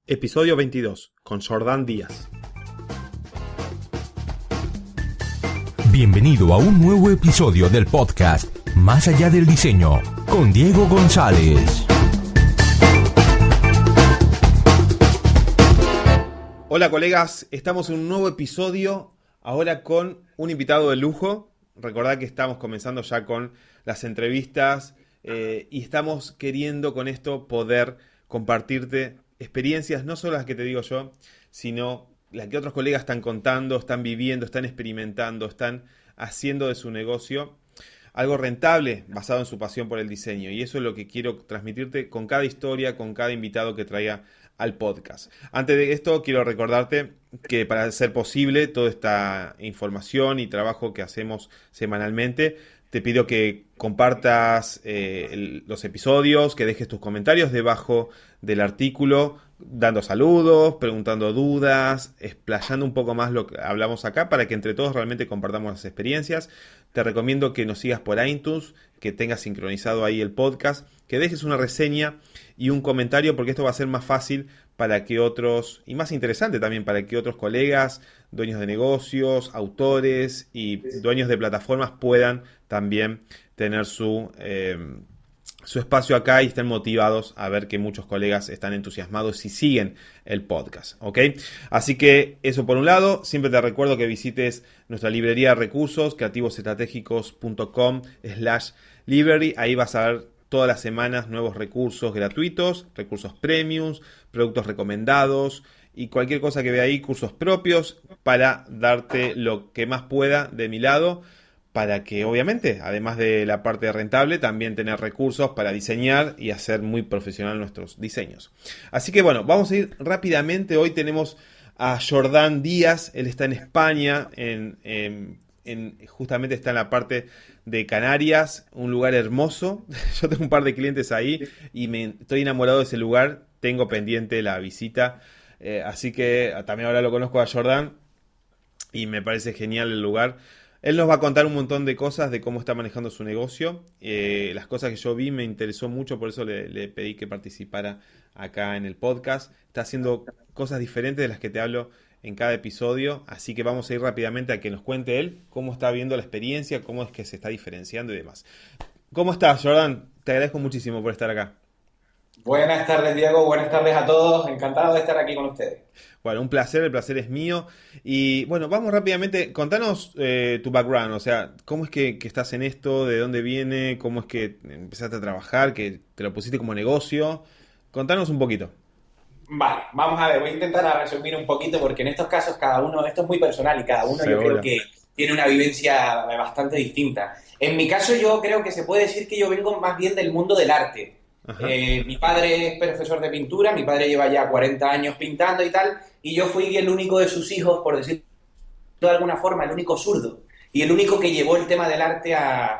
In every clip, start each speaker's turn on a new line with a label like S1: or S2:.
S1: Episodio 22, con Jordán Díaz.
S2: Bienvenido a un nuevo episodio del podcast Más allá del diseño, con Diego González.
S1: Hola colegas, estamos en un nuevo episodio, ahora con un invitado de lujo. Recordad que estamos comenzando ya con las entrevistas y estamos queriendo con esto poder compartirte experiencias, no solo las que te digo yo, sino las que otros colegas están contando, están viviendo, están experimentando, están haciendo de su negocio algo rentable basado en su pasión por el diseño. Y eso es lo que quiero transmitirte con cada historia, con cada invitado que traiga al podcast. Antes de esto, quiero recordarte que para hacer posible toda esta información y trabajo que hacemos semanalmente, te pido que compartas los episodios, que dejes tus comentarios debajo del artículo, dando saludos, preguntando dudas, explayando un poco más lo que hablamos acá para que entre todos realmente compartamos las experiencias. Te recomiendo que nos sigas por iTunes, que tengas sincronizado ahí el podcast, que dejes una reseña y un comentario, porque esto va a ser más fácil para que otros, y más interesante también, para que otros colegas, dueños de negocios, autores y dueños de plataformas puedan también tener su espacio acá y estén motivados a ver que muchos colegas están entusiasmados y siguen el podcast, ¿ok? Así que eso por un lado. Siempre te recuerdo que visites nuestra librería de recursos, creativosestrategicos.com/library. Ahí vas a ver todas las semanas nuevos recursos gratuitos, recursos premiums, productos recomendados y cualquier cosa que vea ahí, cursos propios, para darte lo que más pueda de mi lado, para que obviamente, además de la parte rentable, también tener recursos para diseñar y hacer muy profesional nuestros diseños. Así que bueno, vamos a ir rápidamente. Hoy tenemos a Jordán Díaz. Él está en España, justamente está en la parte de Canarias, un lugar hermoso. Yo tengo un par de clientes ahí y estoy enamorado de ese lugar. Tengo pendiente la visita, así que también ahora lo conozco a Jordán y me parece genial el lugar. Él nos va a contar un montón de cosas de cómo está manejando su negocio. Las cosas que yo vi me interesó mucho, por eso le pedí que participara acá en el podcast. Está haciendo cosas diferentes de las que te hablo en cada episodio, así que vamos a ir rápidamente a que nos cuente él cómo está viendo la experiencia, cómo es que se está diferenciando y demás. ¿Cómo estás, Jordán? Te agradezco muchísimo por estar acá.
S3: Buenas tardes, Diego. Buenas tardes a todos. Encantado de estar aquí con ustedes.
S1: Bueno, un placer, el placer es mío. Y bueno, vamos rápidamente, contanos tu background, o sea, ¿cómo es que estás en esto? ¿De dónde viene? ¿Cómo es que empezaste a trabajar? ¿Que te lo pusiste como negocio? Contanos un poquito.
S3: Vale, vamos a ver, voy a intentar resumir un poquito porque en estos casos cada uno, esto es muy personal y cada uno
S1: Seguro.
S3: yo creo que tiene una vivencia bastante distinta. En mi caso yo creo que se puede decir que yo vengo más bien del mundo del arte. Mi padre es profesor de pintura, mi padre lleva ya 40 años pintando y tal, y yo fui el único de sus hijos, por decirlo de alguna forma, el único zurdo. Y el único que llevó el tema del arte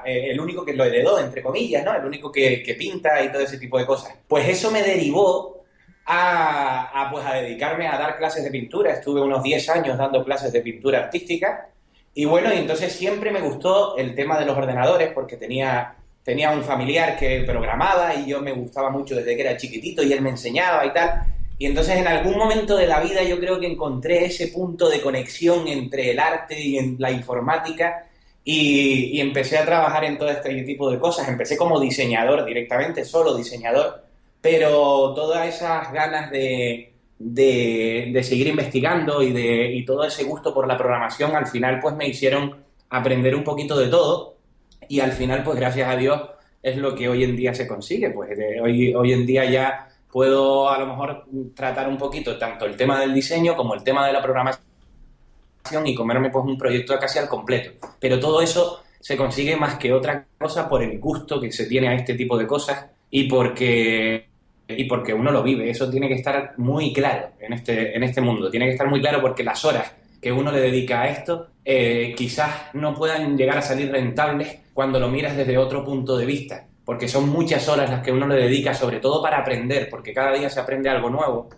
S3: el único que lo heredó, entre comillas, ¿no? El único que pinta y todo ese tipo de cosas. Pues eso me derivó pues a dedicarme a dar clases de pintura. Estuve unos 10 años dando clases de pintura artística. Y bueno, y entonces siempre me gustó el tema de los ordenadores porque tenía un familiar que programaba y yo me gustaba mucho desde que era chiquitito y él me enseñaba y tal. Y entonces en algún momento de la vida yo creo que encontré ese punto de conexión entre el arte y en la informática y empecé a trabajar en todo este tipo de cosas. Empecé como diseñador directamente, solo diseñador, pero todas esas ganas de seguir investigando y todo ese gusto por la programación al final pues me hicieron aprender un poquito de todo. Y al final, pues gracias a Dios, es lo que hoy en día se consigue. Pues hoy en día ya puedo a lo mejor tratar un poquito tanto el tema del diseño como el tema de la programación y comerme pues un proyecto casi al completo. Pero todo eso se consigue más que otra cosa por el gusto que se tiene a este tipo de cosas y porque uno lo vive. Eso tiene que estar muy claro en este mundo. Tiene que estar muy claro porque las horas que uno le dedica a esto quizás no puedan llegar a salir rentables cuando lo miras desde otro punto de vista, porque son muchas horas las que uno le dedica, sobre todo para aprender, porque cada día se aprende algo nuevo,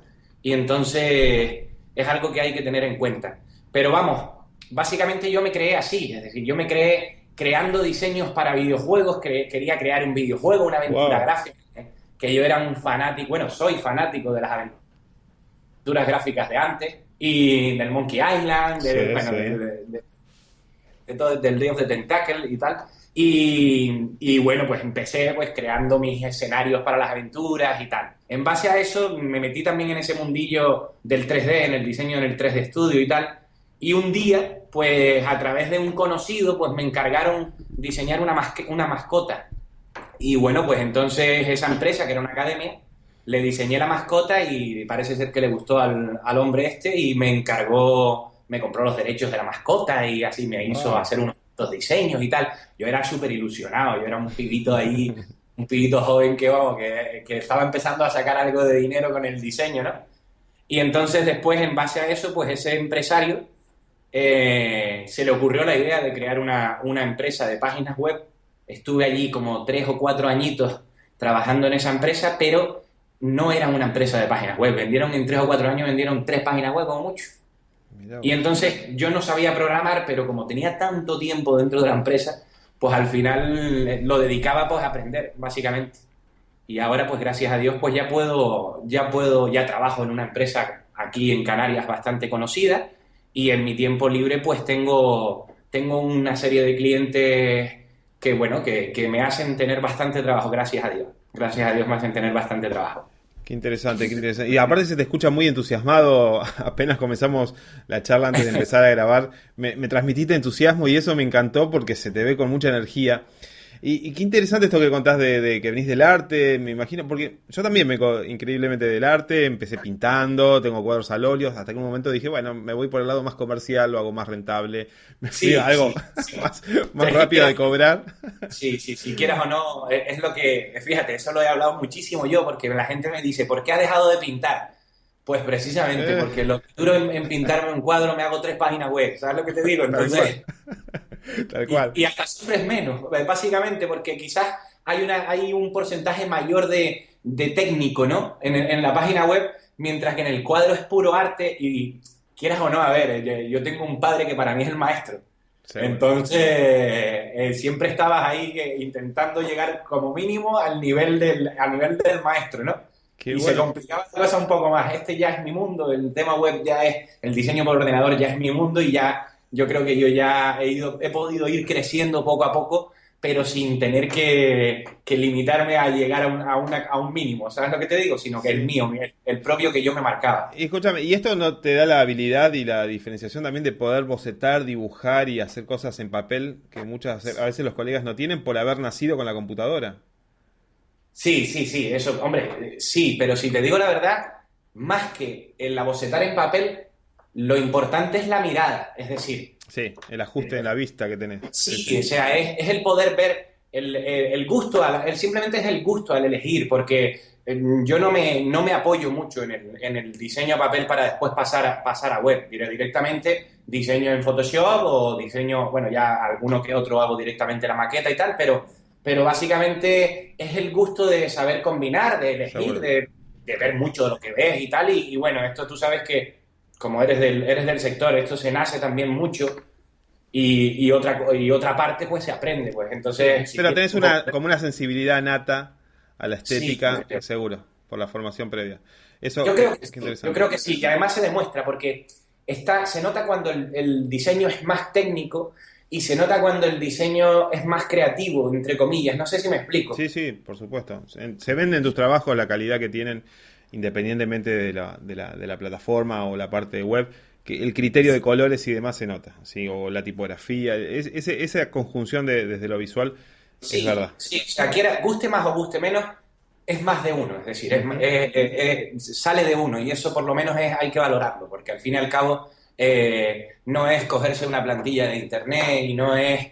S3: y entonces es algo que hay que tener en cuenta. Pero vamos, básicamente yo me creé así, es decir, yo me creé creando diseños para videojuegos, quería crear un videojuego, una aventura gráfica, que yo era un fanático, bueno, soy fanático de las aventuras aventuras gráficas de antes, y del Monkey Island, de todo, del Day of the Tentacle y tal. Y bueno, pues empecé pues creando mis escenarios para las aventuras y tal. En base a eso me metí también en ese mundillo del 3D, en el diseño en el 3D Studio y tal. Y un día, pues a través de un conocido, pues me encargaron diseñar una mascota. Y bueno, pues entonces esa empresa, que era una academia, le diseñé la mascota y parece ser que le gustó al hombre este y me compró los derechos de la mascota y así me hizo hacer unos diseños y tal. Yo era súper ilusionado, yo era un pibito ahí, un pibito joven que estaba empezando a sacar algo de dinero con el diseño, ¿no? Y entonces después, en base a eso, pues ese empresario se le ocurrió la idea de crear una empresa de páginas web. Estuve allí como 3 o 4 añitos trabajando en esa empresa, pero no era una empresa de páginas web. En 3 o 4 años vendieron 3 páginas web como mucho. Y entonces yo no sabía programar, pero como tenía tanto tiempo dentro de la empresa, pues al final lo dedicaba pues a aprender, básicamente. Y ahora, pues gracias a Dios, pues ya trabajo en una empresa aquí en Canarias bastante conocida y en mi tiempo libre pues tengo una serie de clientes que, bueno, que me hacen tener bastante trabajo, gracias a Dios. Gracias a Dios me hacen tener bastante trabajo.
S1: Qué interesante, qué interesante. Y aparte se te escucha muy entusiasmado, apenas comenzamos la charla antes de empezar a grabar, me transmitiste entusiasmo y eso me encantó porque se te ve con mucha energía. Y qué interesante esto que contás de que venís del arte, me imagino, porque yo también vengo increíblemente del arte, empecé pintando, tengo cuadros al óleo, hasta que un momento dije, bueno, me voy por el lado más comercial, lo hago más rentable, me fui a algo más rápido de cobrar.
S3: Sí, si quieras o no, es lo que, fíjate, eso lo he hablado muchísimo yo, porque la gente me dice, ¿por qué ha dejado de pintar? Pues precisamente porque lo que duro en pintarme un cuadro me hago 3 páginas web, ¿sabes lo que te digo? Entonces...
S1: Tal cual.
S3: Y hasta sufres menos, básicamente, porque quizás hay un porcentaje mayor de técnico, ¿no? En la página web, mientras que en el cuadro es puro arte y quieras o no, a ver, yo tengo un padre que para mí es el maestro. Sí, entonces, siempre estabas ahí intentando llegar como mínimo al nivel del maestro, ¿no? Se complicaba la cosa un poco más. Este ya es mi mundo, el tema web ya es, el diseño por ordenador ya es mi mundo y ya... Yo creo que yo ya he podido ir creciendo poco a poco, pero sin tener que limitarme a llegar a un mínimo, ¿sabes lo que te digo? Sino que el mío, el propio que yo me marcaba.
S1: Y escúchame, ¿y esto no te da la habilidad y la diferenciación también de poder bocetar, dibujar y hacer cosas en papel que a veces los colegas no tienen por haber nacido con la computadora?
S3: Sí, eso, hombre, sí, pero si te digo la verdad, más que la bocetar en papel... Lo importante es la mirada, es decir...
S1: Sí, el ajuste de la vista que tenés.
S3: Sí, o sea, es el poder ver el gusto, simplemente es el gusto al elegir, porque yo no me apoyo mucho en el diseño a papel para después pasar a web. Directamente diseño en Photoshop o diseño, bueno, ya alguno que otro hago directamente la maqueta y tal, pero básicamente es el gusto de saber combinar, de elegir, de ver mucho de lo que ves y tal, y bueno, esto tú sabes que como eres del sector, esto se nace también mucho y otra parte pues se aprende, pues entonces...
S1: Pero tenés como una sensibilidad nata a la estética, sí, seguro, por la formación previa. Eso
S3: yo creo que sí, y además se demuestra porque se nota cuando el diseño es más técnico y se nota cuando el diseño es más creativo, entre comillas, no sé si me explico.
S1: Sí, por supuesto. Se venden tus trabajos, la calidad que tienen, independientemente de la plataforma o la parte de web, que el criterio de colores y demás se nota, ¿sí? O la tipografía, esa conjunción desde lo visual es verdad. Sí,
S3: o sea, guste más o guste menos, es más de uno, es decir, sale de uno y eso por lo menos hay que valorarlo, porque al fin y al cabo no es cogerse una plantilla de internet y no es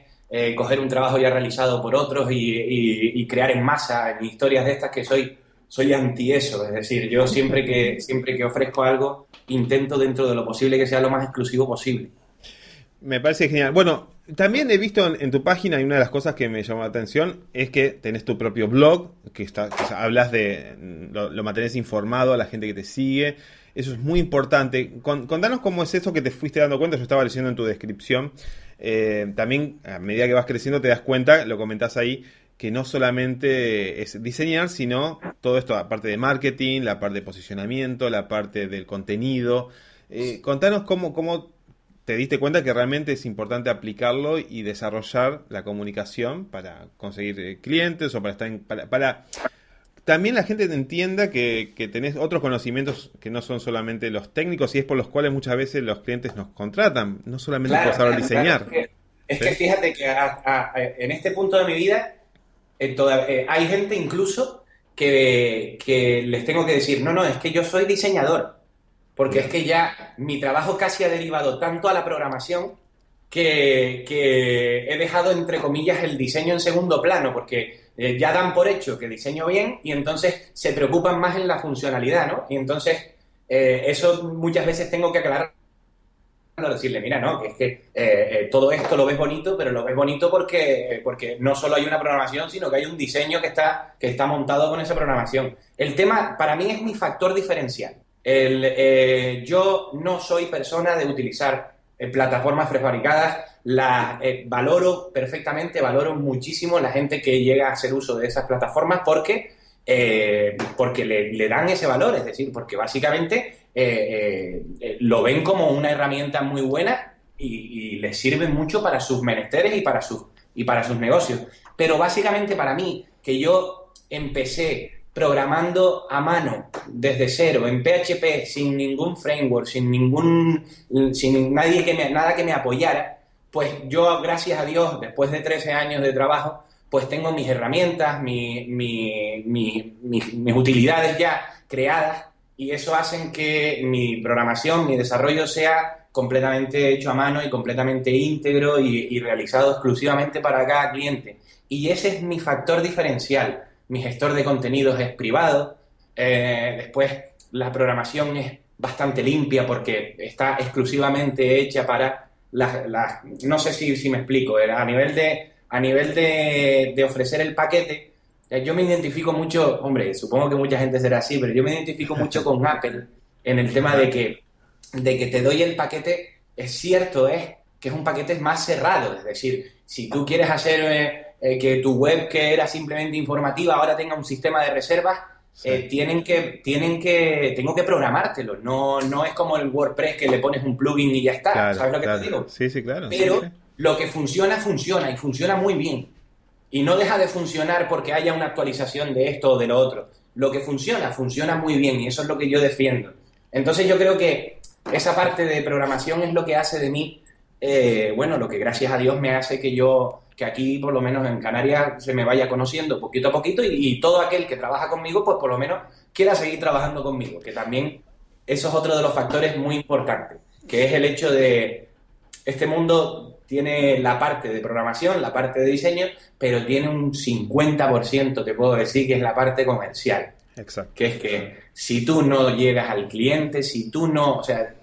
S3: coger un trabajo ya realizado por otros y crear en masa en historias de estas que soy anti eso, es decir, yo siempre que ofrezco algo intento dentro de lo posible que sea lo más exclusivo posible.
S1: Me parece genial. Bueno, también he visto en tu página y una de las cosas que me llamó la atención es que tenés tu propio blog, que hablas lo mantenés informado a la gente que te sigue. Eso es muy importante. Contanos cómo es eso que te fuiste dando cuenta. Yo estaba leyendo en tu descripción. También, a medida que vas creciendo, te das cuenta, lo comentás ahí, que no solamente es diseñar, sino todo esto, la parte de marketing, la parte de posicionamiento, la parte del contenido. Contanos cómo te diste cuenta que realmente es importante aplicarlo y desarrollar la comunicación para conseguir clientes o para estar para también la gente entienda que tenés otros conocimientos que no son solamente los técnicos y es por los cuales muchas veces los clientes nos contratan, no solamente por saber diseñar.
S3: Claro. Es
S1: ¿Sí?
S3: que fíjate que en este punto de mi vida hay gente incluso que les tengo que decir, no, es que yo soy diseñador, porque es que ya mi trabajo casi ha derivado tanto a la programación que he dejado, entre comillas, el diseño en segundo plano, porque ya dan por hecho que diseño bien y entonces se preocupan más en la funcionalidad, ¿no? Y entonces eso muchas veces tengo que aclarar, decirle, mira, no, que es que todo esto lo ves bonito, pero lo ves bonito porque no solo hay una programación, sino que hay un diseño que está montado con esa programación. El tema, para mí, es mi factor diferencial. Yo no soy persona de utilizar plataformas prefabricadas, las valoro perfectamente, valoro muchísimo la gente que llega a hacer uso de esas plataformas porque le dan ese valor, es decir, porque básicamente lo ven como una herramienta muy buena y les sirve mucho para sus menesteres y para sus negocios. Pero básicamente para mí, que yo empecé programando a mano desde cero, en PHP, sin ningún framework, sin nada que me apoyara, pues yo, gracias a Dios, después de 13 años de trabajo, pues tengo mis herramientas, mis utilidades ya creadas, y eso hace que mi programación, mi desarrollo sea completamente hecho a mano y completamente íntegro y realizado exclusivamente para cada cliente. Y ese es mi factor diferencial. Mi gestor de contenidos es privado, después la programación es bastante limpia porque está exclusivamente hecha para no sé si me explico, a nivel de ofrecer el paquete, yo me identifico mucho, hombre, supongo que mucha gente será así, pero yo me identifico mucho con Apple en el tema de que te doy el paquete, es cierto, que es un paquete más cerrado, es decir, si tú quieres hacer que tu web, que era simplemente informativa, ahora tenga un sistema de reservas, sí. Tengo que programártelo. No es como el WordPress que le pones un plugin y ya está. Claro, ¿sabes lo que te digo?
S1: Sí, claro.
S3: Pero
S1: sí.
S3: Lo que funciona y funciona muy bien. Y no deja de funcionar porque haya una actualización de esto o de lo otro. Lo que funciona muy bien y eso es lo que yo defiendo. Entonces yo creo que esa parte de programación es lo que hace de mí, lo que gracias a Dios me hace que aquí, por lo menos en Canarias, se me vaya conociendo poquito a poquito y todo aquel que trabaja conmigo, pues por lo menos quiera seguir trabajando conmigo, que también eso es otro de los factores muy importantes, que es el hecho de este mundo tiene la parte de programación, la parte de diseño, pero tiene un 50%, te puedo decir, que es la parte comercial.
S1: Exacto.
S3: Que es que si tú no llegas al cliente, si tú no, o sea,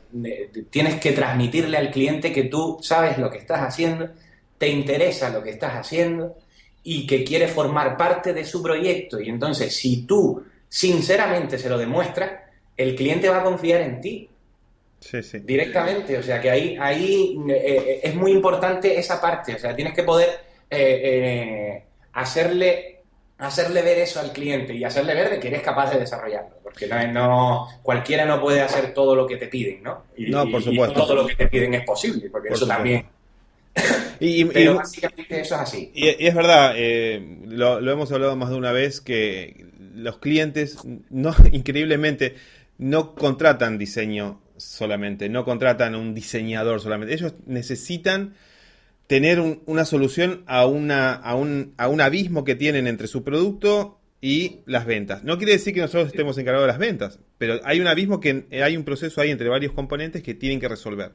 S3: tienes que transmitirle al cliente que tú sabes lo que estás haciendo, te interesa lo que estás haciendo y que quieres formar parte de su proyecto. Y entonces, si tú sinceramente se lo demuestras, el cliente va a confiar en ti.
S1: Sí.
S3: Directamente. O sea, que ahí es muy importante esa parte. O sea, tienes que poder hacerle ver eso al cliente y hacerle ver de que eres capaz de desarrollarlo. Porque cualquiera no puede hacer todo lo que te piden, ¿no?
S1: Por supuesto.
S3: Y no todo lo que te piden es posible, porque por eso supuesto. También... Pero básicamente eso es así.
S1: Y es verdad, lo hemos hablado más de una vez, que los clientes, increíblemente, no contratan diseño solamente, no contratan un diseñador solamente. Ellos necesitan tener una solución a un abismo que tienen entre su producto y las ventas. No quiere decir que nosotros estemos encargados de las ventas, pero hay un abismo, que hay un proceso ahí entre varios componentes que tienen que resolver.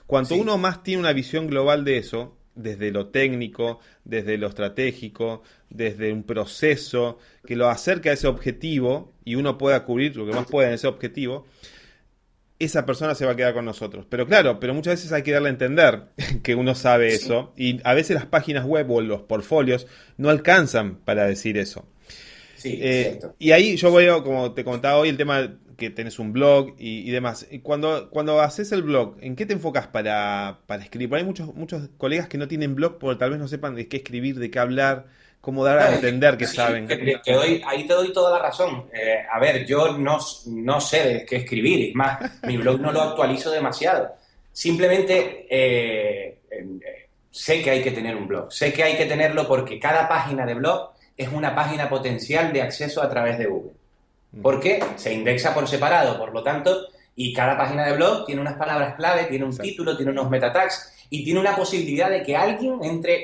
S1: Cuanto uno más tiene una visión global de eso, desde lo técnico, desde lo estratégico, desde un proceso que lo acerca a ese objetivo y uno pueda cubrir lo que más pueda en ese objetivo, esa persona se va a quedar con nosotros. Pero claro, muchas veces hay que darle a entender que uno sabe eso, y a veces las páginas web o los portfolios no alcanzan para decir eso.
S3: Sí, cierto.
S1: Y ahí yo veo, como te contaba hoy, el tema que tenés un blog y demás. Y cuando haces el blog, ¿en qué te enfocas para escribir? Hay muchos colegas que no tienen blog porque tal vez no sepan de qué escribir, de qué hablar. cómo dar a entender que
S3: Sí,
S1: saben.
S3: ahí te doy toda la razón. A ver, yo no sé de qué escribir, es más, mi blog no lo actualizo demasiado. Simplemente sé que hay que tener un blog, sé que hay que tenerlo porque cada página de blog es una página potencial de acceso a través de Google. ¿Por qué? Se indexa por separado, por lo tanto, y cada página de blog tiene unas palabras clave, tiene un título, tiene unos meta tags y tiene una posibilidad de que alguien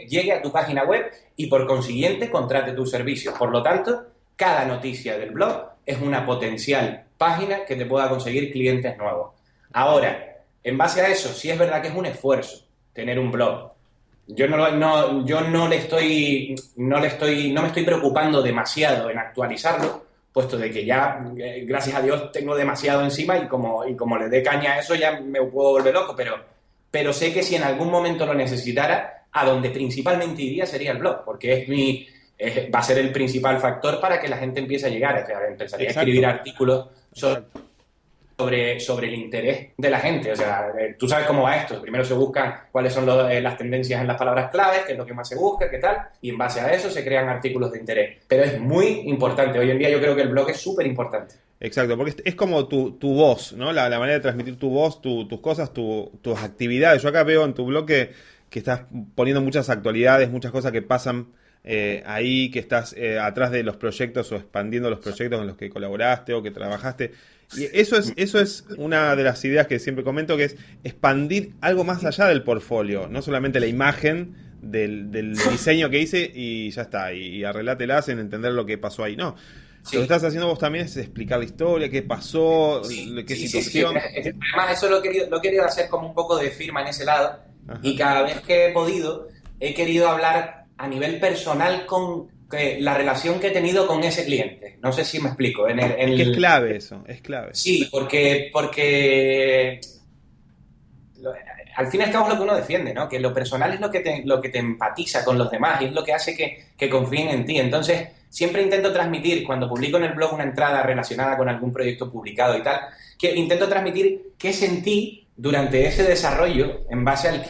S3: llegue a tu página web y por consiguiente contrate tus servicios. Por lo tanto, cada noticia del blog es una potencial página que te pueda conseguir clientes nuevos. Ahora, en base a eso, sí es verdad que es un esfuerzo tener un blog. Yo no me estoy preocupando demasiado en actualizarlo, puesto de que ya, gracias a Dios, tengo demasiado encima y como le dé caña a eso ya me puedo volver loco, pero sé que si en algún momento lo necesitara, a donde principalmente iría sería el blog, porque va a ser el principal factor para que la gente empiece a llegar. O sea, empezaría a escribir artículos sobre el interés de la gente. O sea, tú sabes cómo va esto. Primero se buscan cuáles son las tendencias en las palabras claves, qué es lo que más se busca, qué tal, y en base a eso se crean artículos de interés. Pero es muy importante. Hoy en día yo creo que el blog es súper importante.
S1: Exacto, porque es como tu voz, ¿no? La manera de transmitir tu voz, tus cosas, tus actividades. Yo acá veo en tu blog que estás poniendo muchas actualidades, muchas cosas que pasan ahí, que estás atrás de los proyectos o expandiendo los proyectos en los que colaboraste o que trabajaste. Y eso es una de las ideas que siempre comento, que es expandir algo más allá del portfolio, no solamente la imagen del diseño que hice y ya está, y arreglátelas en entender lo que pasó ahí. No, sí. Lo que estás haciendo vos también es explicar la historia, qué pasó, qué situación.
S3: Sí. Además, eso lo he querido hacer como un poco de firma en ese lado. Ajá. Y cada vez que he querido hablar a nivel personal con la relación que he tenido con ese cliente. No sé si me explico.
S1: Es clave eso, es clave.
S3: Sí, porque al fin y al cabo es lo que uno defiende, ¿no? Que lo personal es lo que te empatiza con los demás y es lo que hace que confíen en ti. Entonces, siempre intento transmitir, cuando publico en el blog una entrada relacionada con algún proyecto publicado y tal, que intento transmitir qué sentí durante ese desarrollo en base al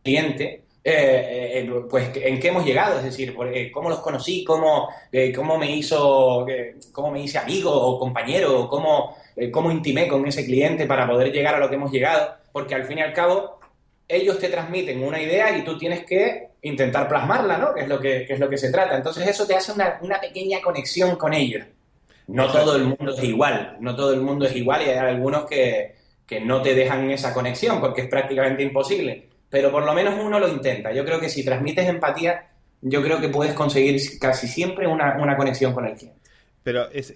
S3: cliente, pues en qué hemos llegado, es decir, cómo los conocí, cómo me hice amigo o compañero, o cómo intimé con ese cliente para poder llegar a lo que hemos llegado, porque al fin y al cabo ellos te transmiten una idea y tú tienes que intentar plasmarla, ¿no? Que es lo que se trata. Entonces eso te hace una pequeña conexión con ellos. No todo el mundo es igual, y hay algunos que no te dejan esa conexión porque es prácticamente imposible. Pero por lo menos uno lo intenta. Yo creo que si transmites empatía, yo creo que puedes conseguir casi siempre una conexión con el cliente.
S1: Pero es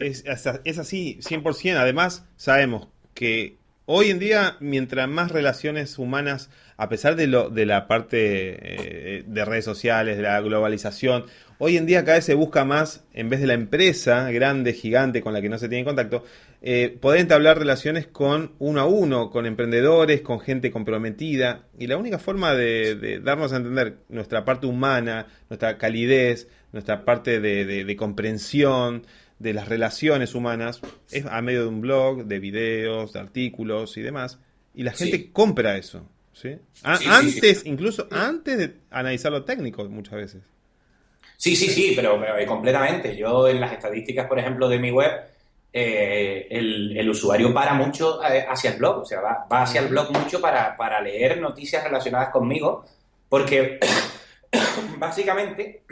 S1: así, 100%. Además, sabemos que hoy en día, mientras más relaciones humanas, a pesar de la parte de redes sociales, de la globalización, hoy en día cada vez se busca más, en vez de la empresa grande, gigante, con la que no se tiene contacto, poder entablar relaciones con uno a uno, con emprendedores, con gente comprometida. Y la única forma de darnos a entender nuestra parte humana, nuestra calidez, nuestra parte de comprensión de las relaciones humanas, es a medio de un blog, de videos, de artículos y demás. Y la gente compra eso, ¿sí? Incluso antes de analizar lo técnico, muchas veces.
S3: Sí, pero completamente. Yo en las estadísticas, por ejemplo, de mi web, el usuario para mucho hacia el blog, o sea, va hacia el blog mucho para leer noticias relacionadas conmigo, porque básicamente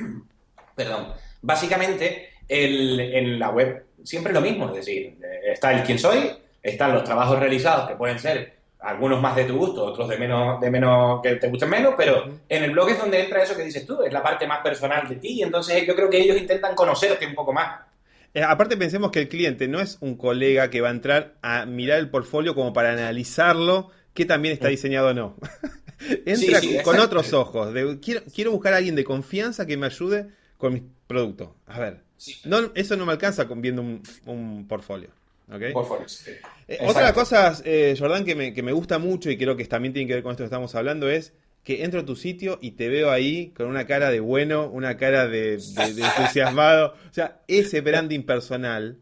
S3: en la web siempre lo mismo, es decir, está el quién soy, están los trabajos realizados que pueden ser algunos más de tu gusto, otros de menos que te gusten menos, pero en el blog es donde entra eso que dices tú, es la parte más personal de ti, y entonces yo creo que ellos intentan conocerte un poco más.
S1: Aparte pensemos que el cliente no es un colega que va a entrar a mirar el portfolio como para analizarlo, que también está diseñado o no. Entra con otros ojos. Quiero buscar a alguien de confianza que me ayude con mis productos. A ver, eso no me alcanza viendo un portfolio. ¿Okay? Otra cosa, Jordán, que me gusta mucho y creo que también tiene que ver con esto que estamos hablando es que entro a tu sitio y te veo ahí con una cara de bueno, una cara de entusiasmado. O sea, ese branding personal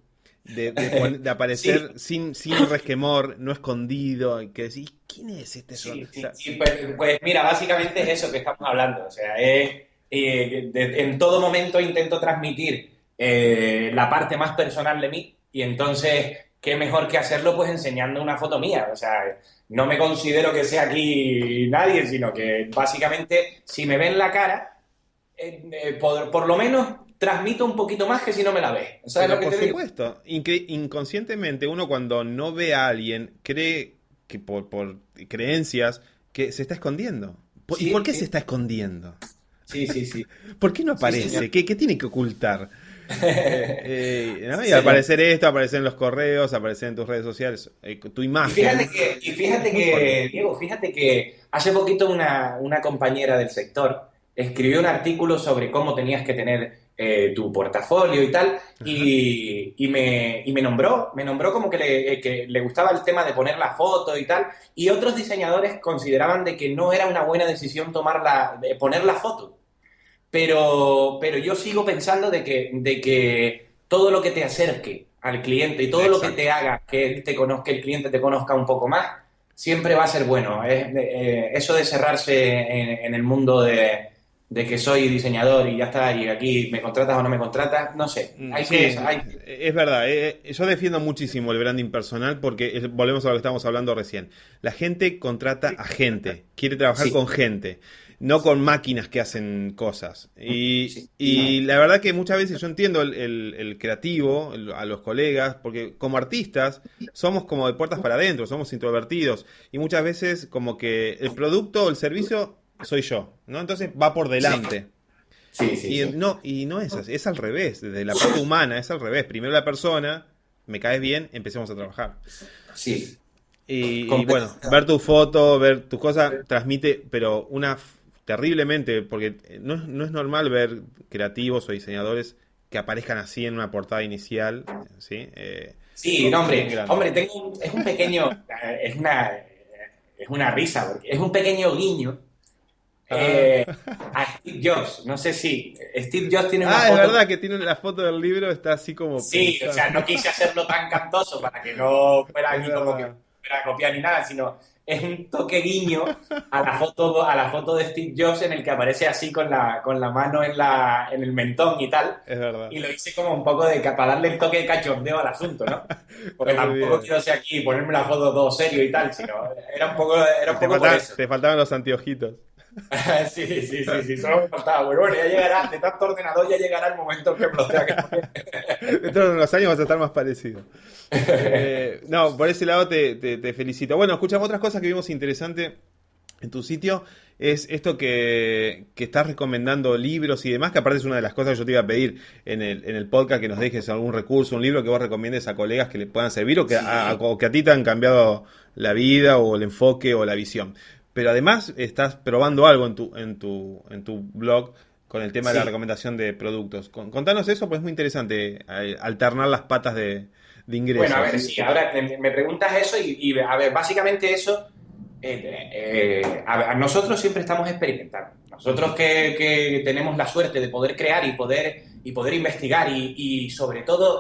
S1: de aparecer sin resquemor, no escondido, que decís, ¿quién es este?
S3: Pues mira, básicamente es eso que estamos hablando. O sea, es en todo momento intento transmitir la parte más personal de mí y entonces, ¿qué mejor que hacerlo pues enseñando una foto mía? O sea, no me considero que sea aquí nadie, sino que básicamente si me ven la cara, por lo menos transmito un poquito más que si no me la ves. ¿Sabes lo que te digo?
S1: Por supuesto, inconscientemente uno cuando no ve a alguien cree que por creencias que se está escondiendo. ¿Y por qué se está escondiendo?
S3: Sí.
S1: ¿Por qué no aparece?
S3: Sí,
S1: ¿Qué tiene que ocultar? ¿No? Y
S3: Sí,
S1: aparecer esto, aparecer en los correos, aparecer en tus redes sociales, tu imagen.
S3: Diego, fíjate que hace poquito una compañera del sector escribió un artículo sobre cómo tenías que tener tu portafolio y tal, y me nombró como que le gustaba el tema de poner la foto y tal, y otros diseñadores consideraban de que no era una buena decisión poner la foto. Pero yo sigo pensando de que todo lo que te acerque al cliente y todo lo que te haga que el cliente te conozca un poco más, siempre va a ser bueno. Eso de cerrarse en el mundo de que soy diseñador y ya está, y aquí me contratas o no me contratas, no sé.
S1: Es verdad, yo defiendo muchísimo el branding personal porque volvemos a lo que estábamos hablando recién. La gente contrata a gente, quiere trabajar con gente, no con máquinas que hacen cosas. Y la verdad que muchas veces yo entiendo el creativo, a los colegas, porque como artistas somos como de puertas para adentro, somos introvertidos y muchas veces como que el producto o el servicio soy yo, ¿no? Entonces va por delante.
S3: Sí.
S1: No es así, es al revés, desde la parte humana es al revés. Primero la persona, me caes bien, empecemos a trabajar.
S3: Sí.
S1: Y bueno, ver tu foto, ver tus cosas, transmite, pero terriblemente, porque no es normal ver creativos o diseñadores que aparezcan así en una portada inicial, ¿sí?
S3: Sí, no, hombre, es un pequeño, es una risa, porque es un pequeño guiño a Steve Jobs. No sé si Steve Jobs tiene una foto.
S1: Es verdad que tiene la foto del libro, está así como...
S3: Sí,
S1: pensando.
S3: o sea, no quise hacerlo tan cantoso para que no fuera aquí como que fuera a copiar ni nada, sino es un toque guiño a la foto de Steve Jobs en el que aparece así con la mano en el mentón y tal.
S1: Es verdad.
S3: Y lo hice como un poco para darle el toque de cachondeo al asunto, ¿no? Porque tampoco quiero ser aquí y ponerme la foto todo serio y tal, sino era un poco por eso.
S1: Te faltaban los anteojitos.
S3: Sí, solo me faltaba. Pero bueno, ya llegará, de tanto ordenador ya llegará el momento que lo tenga que poner.
S1: Dentro de unos años vas a estar más parecido. No, por ese lado te felicito. Bueno, escuchamos otras cosas que vimos interesante en tu sitio. Es esto que estás recomendando libros y demás, que aparte es una de las cosas que yo te iba a pedir en el podcast, que nos dejes algún recurso, un libro que vos recomiendes a colegas que le puedan servir o que a ti te han cambiado la vida o el enfoque o la visión. Pero además estás probando algo en tu blog con el tema de la recomendación de productos. Contanos eso, pues es muy interesante alternar las patas de ingresos.
S3: Bueno, a ver, sí, ahora me preguntas eso y a ver, básicamente eso, nosotros siempre estamos experimentando. Nosotros que tenemos la suerte de poder crear y poder investigar y sobre todo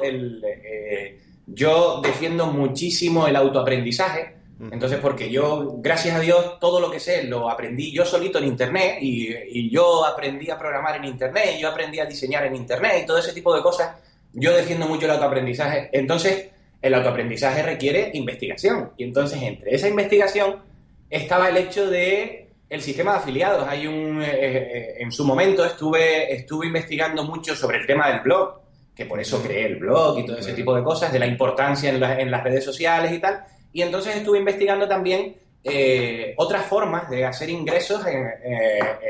S3: yo defiendo muchísimo el autoaprendizaje. Entonces, porque yo, gracias a Dios, todo lo que sé lo aprendí yo solito en Internet y yo aprendí a programar en Internet, yo aprendí a diseñar en Internet y todo ese tipo de cosas. Yo defiendo mucho el autoaprendizaje. Entonces, el autoaprendizaje requiere investigación. Y entonces, entre esa investigación estaba el hecho de el sistema de afiliados. En su momento estuve investigando mucho sobre el tema del blog, que por eso creé el blog y todo ese tipo de cosas, de la importancia en las redes sociales y tal. Y entonces estuve investigando también otras formas de hacer ingresos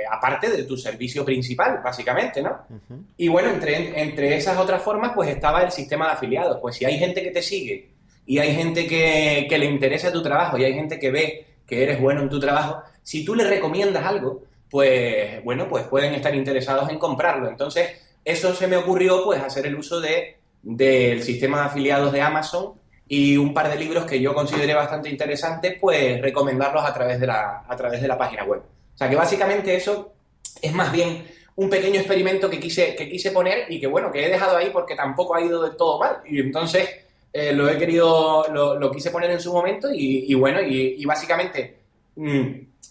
S3: aparte de tu servicio principal, básicamente, ¿no? Uh-huh. Y bueno, entre esas otras formas, pues estaba el sistema de afiliados. Pues si hay gente que te sigue y hay gente que le interesa tu trabajo y hay gente que ve que eres bueno en tu trabajo, si tú le recomiendas algo, pues bueno, pues pueden estar interesados en comprarlo. Entonces, eso se me ocurrió, pues, hacer el uso del sistema de afiliados de Amazon y un par de libros que yo consideré bastante interesantes, pues recomendarlos a través de la página web. O sea que básicamente eso es más bien un pequeño experimento que quise poner y que bueno, que he dejado ahí porque tampoco ha ido del todo mal. Y entonces lo quise poner en su momento y bueno, y básicamente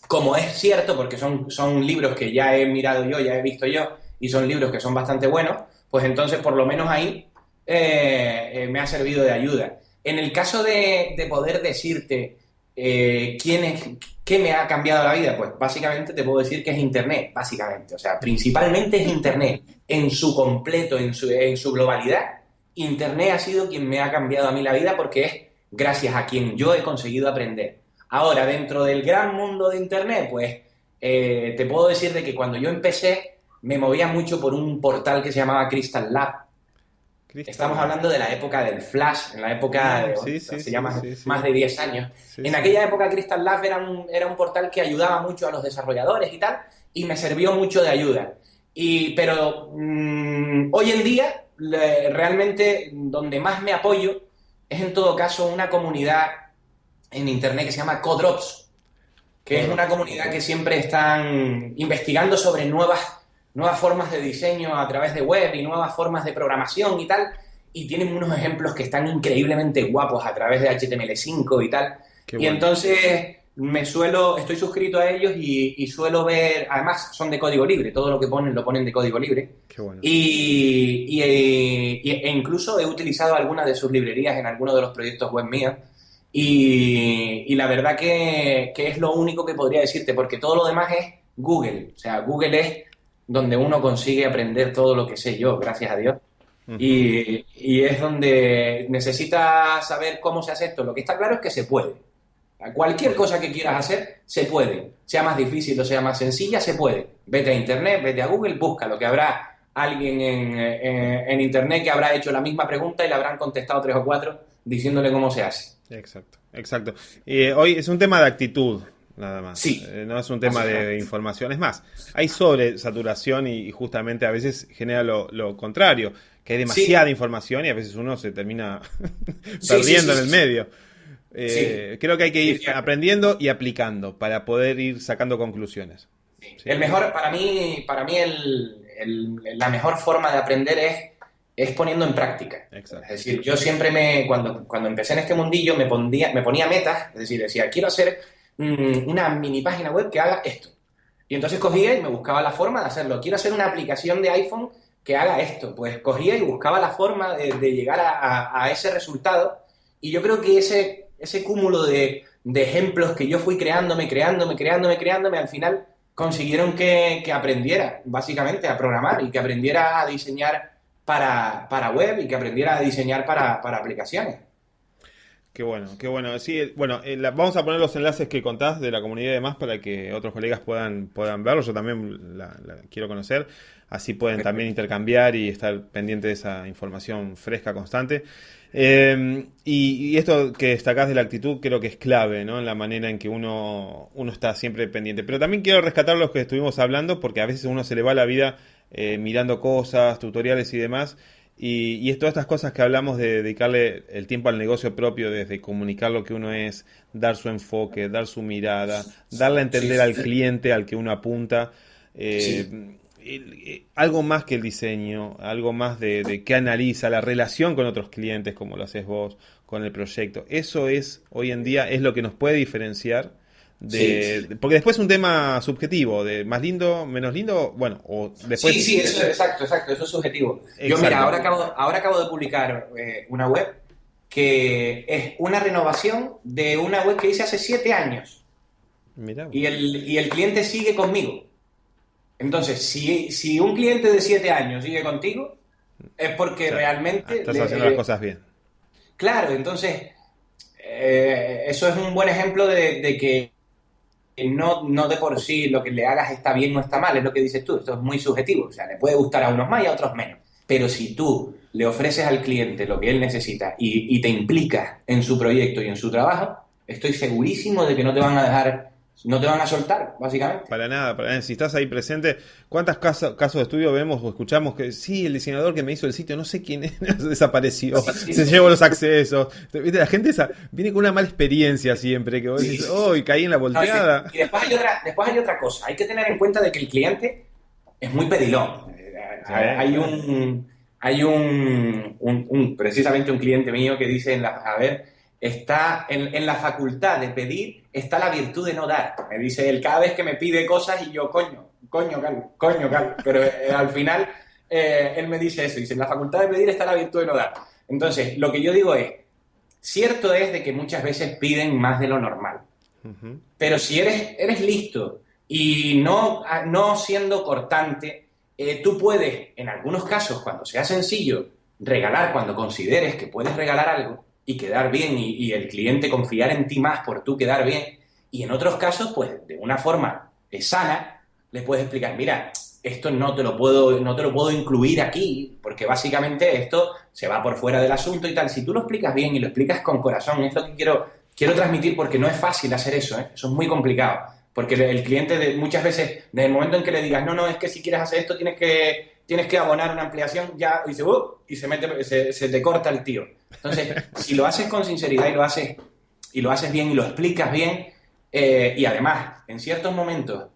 S3: como es cierto, porque son libros que ya he mirado yo, ya he visto yo, y son libros que son bastante buenos, pues entonces por lo menos ahí me ha servido de ayuda. En el caso de poder decirte qué me ha cambiado la vida, pues básicamente te puedo decir que es Internet, básicamente. O sea, principalmente es Internet. En su completo, en su globalidad, Internet ha sido quien me ha cambiado a mí la vida porque es gracias a quien yo he conseguido aprender. Ahora, dentro del gran mundo de Internet, pues te puedo decir de que cuando yo empecé me movía mucho por un portal que se llamaba Crystal Lab. Estamos hablando de la época del Flash, en la época más de 10 años. En aquella época Crystal Lab era un portal que ayudaba mucho a los desarrolladores y tal, y me sirvió mucho de ayuda. Pero hoy en día, realmente, donde más me apoyo es en todo caso una comunidad en Internet que se llama Codrops, que es una comunidad que siempre están investigando sobre nuevas formas de diseño a través de web y nuevas formas de programación y tal, y tienen unos ejemplos que están increíblemente guapos a través de HTML5 y tal. Qué bueno. Y entonces estoy suscrito a ellos y suelo ver, además son de código libre, todo lo que ponen lo ponen de código libre.
S1: Qué bueno.
S3: E incluso he utilizado algunas de sus librerías en algunos de los proyectos web míos. Y la verdad que es lo único que podría decirte, porque todo lo demás es Google. O sea, Google es donde uno consigue aprender todo lo que sé yo, gracias a Dios. Uh-huh. Y es donde necesitas saber cómo se hace esto. Lo que está claro es que se puede. Cualquier cosa que quieras hacer, se puede. Sea más difícil o sea más sencilla, se puede. Vete a Internet, vete a Google, busca lo que habrá alguien en Internet que habrá hecho la misma pregunta y le habrán contestado 3 o 4 diciéndole cómo se hace.
S1: Exacto. Hoy es un tema de actitud, nada más.
S3: Sí.
S1: No es un tema de información. Es más, hay sobresaturación y justamente a veces genera lo contrario, que hay demasiada información y a veces uno se termina perdiendo en el medio. Creo que hay que ir aprendiendo y aplicando para poder ir sacando conclusiones.
S3: Sí. El mejor, para mí la mejor forma de aprender es poniendo en práctica.
S1: Exacto.
S3: Es decir, yo siempre cuando empecé en este mundillo me ponía metas, es decir, decía, quiero hacer una mini página web que haga esto. Y entonces cogía y me buscaba la forma de hacerlo. Quiero hacer una aplicación de iPhone que haga esto. Pues cogía y buscaba la forma de llegar a ese resultado. Y yo creo que ese cúmulo de ejemplos que yo fui creándome, al final consiguieron que aprendiera, básicamente, a programar y que aprendiera a diseñar para web y que aprendiera a diseñar para aplicaciones.
S1: Qué bueno. Sí, vamos a poner los enlaces que contás de la comunidad y demás para que otros colegas puedan verlo. Yo también la quiero conocer. Así pueden también intercambiar y estar pendientes de esa información fresca, constante. Y esto que destacás de la actitud creo que es clave, ¿no? En la manera en que uno está siempre pendiente. Pero también quiero rescatar los que estuvimos hablando, porque a veces uno se le va la vida mirando cosas, tutoriales y demás. Y es todas estas cosas que hablamos de dedicarle el tiempo al negocio propio, desde comunicar lo que uno es, dar su enfoque, dar su mirada, darle a entender al cliente al que uno apunta. Algo más que el diseño, algo más de qué analiza, la relación con otros clientes, como lo haces vos, con el proyecto. Eso es, hoy en día, es lo que nos puede diferenciar porque después es un tema subjetivo, de más lindo, menos lindo, bueno, o después...
S3: Sí, eso, exacto, eso es subjetivo. Exacto. Yo, mira, ahora acabo de publicar una web que es una renovación de una web que hice hace 7 años.
S1: Mirá.
S3: Y el cliente sigue conmigo. Entonces, si un cliente de 7 años sigue contigo, es porque realmente...
S1: Estás haciendo las cosas bien.
S3: Claro, entonces, eso es un buen ejemplo de que no de por sí lo que le hagas está bien o está mal, es lo que dices tú, esto es muy subjetivo, o sea, le puede gustar a unos más y a otros menos. Pero si tú le ofreces al cliente lo que él necesita y te implicas en su proyecto y en su trabajo, estoy segurísimo de que no te van a dejar... No te van a soltar, básicamente.
S1: Para nada. Si estás ahí presente, ¿cuántos casos de estudio vemos o escuchamos que sí, el diseñador que me hizo el sitio, no sé quién es, desapareció, se llevó los accesos? ¿Viste? La gente viene con una mala experiencia siempre, que vos dices, y caí en la volteada.
S3: Y después hay otra cosa, hay que tener en cuenta de que el cliente es muy pedilón. Hay precisamente un cliente mío que dice, está en la facultad de pedir, está la virtud de no dar. Me dice él cada vez que me pide cosas y yo, coño, Carlos. Pero al final él me dice eso, dice, en la facultad de pedir está la virtud de no dar. Entonces, lo que yo digo es, cierto es de que muchas veces piden más de lo normal. Uh-huh. Pero si eres listo y no siendo cortante, tú puedes, en algunos casos, cuando sea sencillo, regalar cuando consideres que puedes regalar algo y quedar bien y el cliente confiar en ti más por tú quedar bien. Y en otros casos, pues, de una forma sana, le puedes explicar, mira, esto no te lo puedo incluir aquí, porque básicamente esto se va por fuera del asunto y tal. Si tú lo explicas bien y lo explicas con corazón, es lo que quiero transmitir, porque no es fácil hacer eso, ¿eh? Eso es muy complicado, porque el cliente muchas veces, desde el momento en que le digas, no, es que si quieres hacer esto tienes que abonar una ampliación, ya dice, y se te corta el tío. Entonces, si lo haces con sinceridad y lo haces bien y lo explicas bien, y además, en ciertos momentos,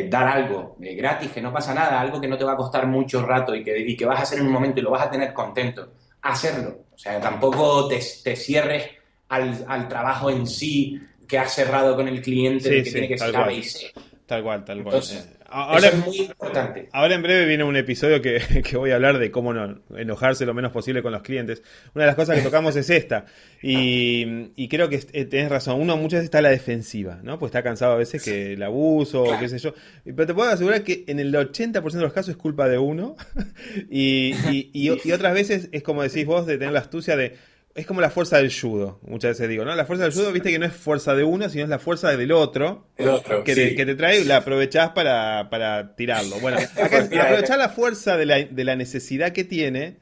S3: dar algo gratis, que no pasa nada, algo que no te va a costar mucho rato y que vas a hacer en un momento y lo vas a tener contento, hacerlo. O sea, tampoco te cierres al trabajo en sí que has cerrado con el cliente, de que tiene que ser A, B y C.
S1: Tal cual.
S3: Entonces,
S1: ahora
S3: eso es muy importante.
S1: Ahora en breve viene un episodio que voy a hablar de cómo no enojarse lo menos posible con los clientes. Una de las cosas que tocamos es esta. Y creo que tenés razón. Uno muchas veces está a la defensiva, ¿no? Pues está cansado a veces que el abuso, claro, o qué sé yo. Pero te puedo asegurar que en el 80% de los casos es culpa de uno. y otras veces es como decís vos, de tener la astucia de... Es como la fuerza del judo, muchas veces digo, ¿no? La fuerza del judo, viste que no es fuerza de uno, sino es la fuerza del otro.
S3: El otro,
S1: que
S3: sí.
S1: que te trae y la aprovechás para tirarlo. Bueno, acá es aprovechar la fuerza de la necesidad que tiene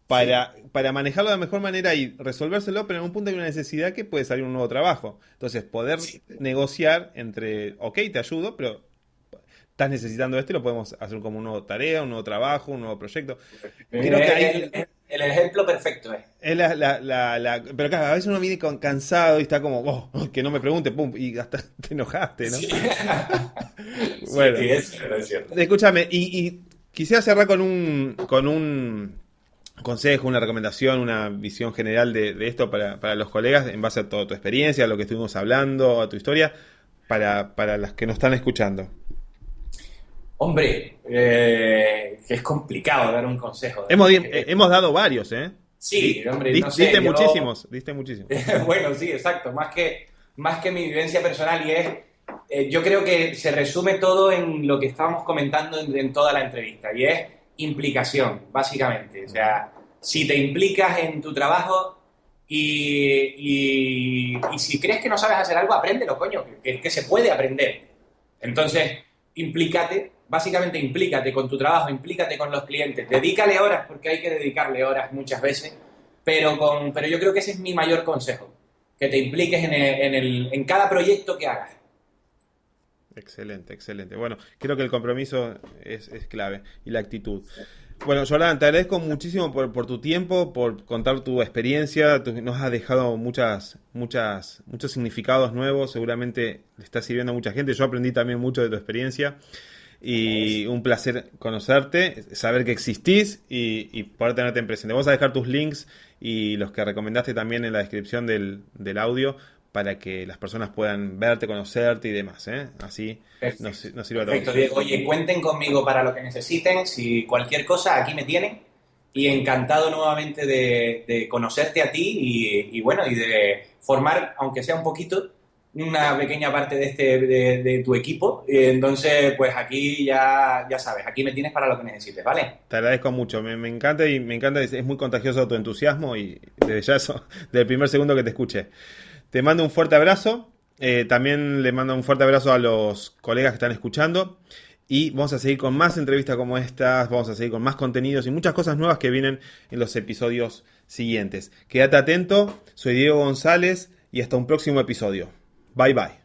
S1: para manejarlo de la mejor manera y resolvérselo, pero en un punto hay una necesidad que puede salir un nuevo trabajo. Entonces, poder negociar entre, ok, te ayudo, pero... estás necesitando esto y lo podemos hacer como una nueva tarea, un nuevo trabajo, un nuevo proyecto.
S3: Creo que hay... El ejemplo perfecto es.
S1: Pero claro, a veces uno viene cansado y está como, que no me pregunte, pum, y hasta te enojaste, ¿no?
S3: Sí.
S1: Bueno,
S3: sí, es cierto.
S1: Escúchame, y quisiera cerrar con un consejo, una recomendación, una visión general de esto para los colegas, en base a toda tu experiencia, a lo que estuvimos hablando, a tu historia, para las que nos están escuchando.
S3: Hombre, que es complicado dar un consejo.
S1: Hemos dado varios, ¿eh?
S3: Sí, hombre, no sé.
S1: Diste muchísimos.
S3: Bueno, sí, exacto. Más que mi vivencia personal, y yo creo que se resume todo en lo que estábamos comentando en toda la entrevista, y es implicación, básicamente. O sea, si te implicas en tu trabajo y si crees que no sabes hacer algo, apréndelo, coño, que se puede aprender. Entonces, básicamente implícate con tu trabajo, implícate con los clientes, dedícale horas, porque hay que dedicarle horas muchas veces, pero yo creo que ese es mi mayor consejo, que te impliques en cada proyecto que hagas.
S1: Excelente. Bueno, creo que el compromiso es clave y la actitud. Bueno, Jordan, te agradezco muchísimo por tu tiempo, por contar tu experiencia. Nos has dejado muchos significados nuevos. Seguramente le está sirviendo a mucha gente. Yo aprendí también mucho de tu experiencia. Y un placer conocerte, saber que existís y poder tenerte en presente. Vamos a dejar tus links y los que recomendaste también en la descripción del audio para que las personas puedan verte, conocerte y demás, ¿eh? Así nos sirve a todos.
S3: Perfecto, Diego. Oye, cuenten conmigo para lo que necesiten. Si cualquier cosa, aquí me tienen. Y encantado nuevamente de conocerte a ti y de formar, aunque sea un poquito, una pequeña parte de tu equipo. Entonces, pues aquí ya sabes, aquí me tienes para lo que necesites, ¿vale?
S1: Te agradezco mucho, me encanta es muy contagioso tu entusiasmo y desde ya eso, desde el primer segundo que te escuché. Te mando un fuerte abrazo, también le mando un fuerte abrazo a los colegas que están escuchando y vamos a seguir con más entrevistas como estas, vamos a seguir con más contenidos y muchas cosas nuevas que vienen en los episodios siguientes. Quédate atento, soy Diego González y hasta un próximo episodio. Bye bye.